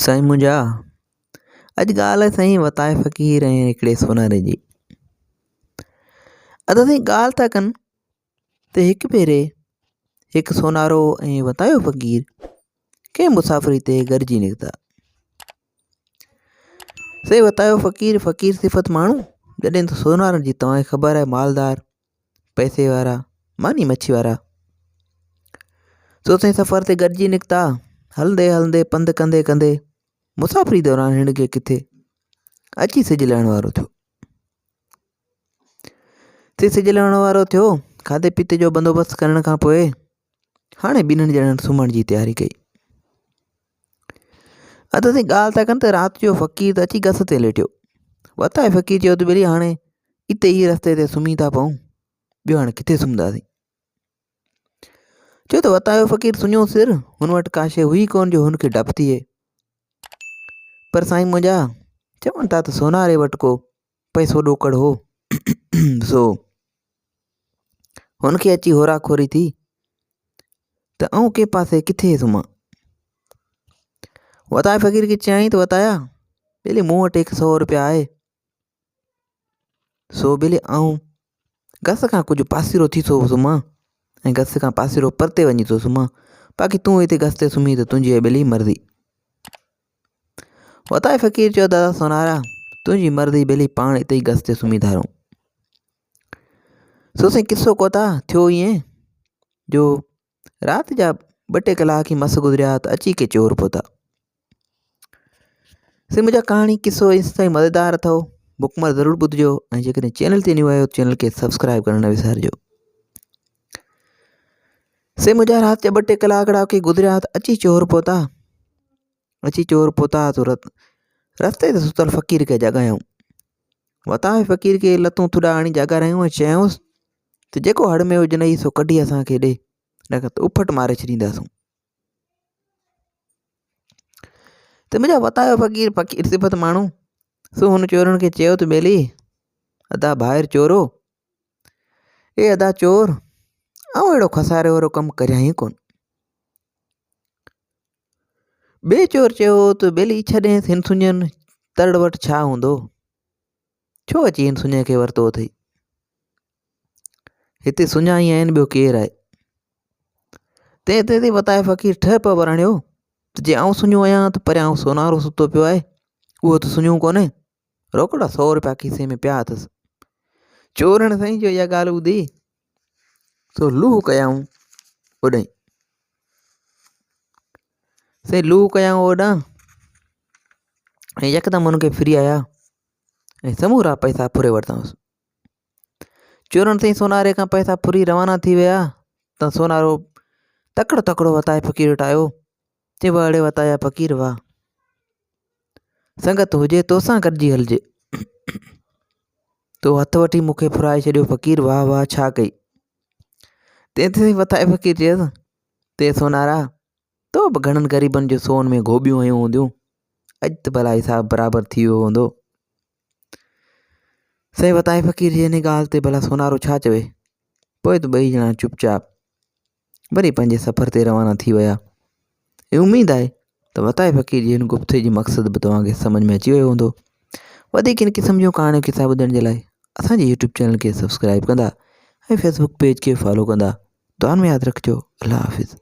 साईं मुंहिंजा अॼु ॻाल्हि आहे साईं वताये फ़क़ीर ऐं हिकिड़े सोनारे जी। अदा साईं ॻाल्हि था कनि त हिकु भेरे हिकु सोनारो ऐं वतायो फ़क़ीर कंहिं मुसाफ़िरी ते गॾिजी निकिता। साईं वतायो फ़क़ीर सिफ़त माण्हू, जॾहिं त सोनारनि जी तव्हांखे ख़बर आहे मालदार, पैसे वारा, मानी मच्छी वारा। सो साईं सफ़र ते गॾिजी निकिता। हलंदे हलंदे पंधु कंदे कंदे मुसाफ़िरी दौरान हिन खे किथे अची सिॼु लहण वारो थियो। सिॼु लहण वारो थियो, खाधे पीते जो बंदोबस्तु करण खां पोइ हाणे ॿिन्हिनि ॼणनि सुम्हण जी तयारी कई। अदा साईं ॻाल्हि था कनि त राति जो फ़क़ीर त अची गस ते लेटियो। वताये फ़क़ीर चयो त ॿेली हाणे हिते ई रस्ते ते सुम्ही था पऊं, ॿियो हाणे किथे सुम्हंदासीं। छो त वतायो फ़क़ीर सुञो सिर, हुन वटि का शइ हुई कोन जो हुनखे डपु थिए। पर साईं मुंहिंजा चवनि था त सोनारे वटि को पैसो ॾोकड़ हो, सो हुनखे अची होरा खोरी थी त आऊं कंहिं पासे किथे सुम्हां। वताये फ़क़ीर खे चयईं त वताया ॿेली मूं वटि 100 रुपया आहे, सो ॿेली आऊं गस खां कुझु पासीरो थी थो सुम्हां ऐं गस खां पासीरो परते वञी थो सुम्हां, बाक़ी तूं हिते गस ते सुम्ही त तुंहिंजी ॿेली मर्ज़ी। वताये फ़क़ीर चयो दादा सोनारा तुंहिंजी मर्ज़ी, ॿेली पाण हिते ई गस ते सुम्ही था रहूं। सो साईं किसो कोता थियो ईअं जो राति जा 2-3 कलाक ई मस गुज़रिया त अची के चोर पहुता। साईं मुंहिंजा कहाणी किसो इस ताईं मज़ेदार अथव, बुकमार ज़रूरु ॿुधिजो ऐं जेकॾहिं चैनल ते न्यू आहियो चैनल खे सब्सक्राइब करणु न विसारिजो। साईं मुंहिंजा राति जा 2-3 कलाक के गुज़रिया त अची चोर पहुता। तो रस्ते ते सुतल फ़क़ीर खे जगायूं। वताये फ़क़ीर खे लतूं थुॾा हणी जगारायूं ऐं चयूंसि त जेको हड़ में हुजनि सो कढी असांखे ॾे, न त उफट मारे छॾींदासूं। त मुंहिंजा वतायो फ़क़ीर सिफ़त माण्हू, सो हुन चोरनि खे चयो त ॿेली अदा ॿाहिरि चोरो, ए अदा चोर, ऐं अहिड़ो खसारे वारो कमु करियां ई कोन। ॿिए चोर चयो त ॿेली छॾेसि हिन सुञनि तरड़ वटि छा हूंदो, छो अची हिन सुञ खे वरितो अथई, हिते सुञा ई आहिनि, ॿियो केरु आहे। तंहिं ते वताये फ़क़ीर ठह पियो वरणियो त जे आऊं सुञो आहियां त परियां सोनारो सुतो पियो आहे, उहो त सुञो कोन्हे, रोकड़ा 100 रुपया खीसे में पिया अथसि। चोरनि साईं जो इहा ॻाल्हि ॿुधी सो लूह कयाऊं ओॾां साईं, लूह कयाऊं ओॾां ऐं यकदमि हुनखे फिरी आया ऐं समूरा पैसा फुरे वरितांसि। चोरनि साईं सोनारे खां पैसा फुरी रवाना थी विया त सोनारो तकिड़ो वताये फ़क़ीर वटि आयो। चई अड़े वताया फ़क़ीर वाह, संगत हुजे तोसां गॾिजी हलिजे, तो हथ वठी मूंखे फुराए छॾियो फ़क़ीर, वाह वाह छा कई। तंहिं वताये फ़क़ीर चयसि ते सोनारा तो बि घणनि ग़रीबनि जो सोन में गोबियूं हयूं हूंदियूं, अॼु त भला हिसाब बराबरि थी वियो हूंदो। साईं वताये फ़क़ीर जी हिन ॻाल्हि ते भला सोनारो छा चवे। पोइ त ॿई ॼणा चुपचाप वरी पंहिंजे सफ़र ते रवाना थी विया। उमेदु आहे त वताये फ़क़ीर जी हिन गुफ़्ते जी मक़सदु बि तव्हांखे सम्झ में अची वियो हूंदो। वधीक इन क़िस्म जूं कहाणियूं किसा ॿुधण जे लाइ असांजे यूट्यूब चैनल खे सब्सक्राइब कंदा ऐं फेसबुक पेज खे फॉलो कंदा। दुआनि में यादि रखिजो। अल्लाह हाफ़िज़।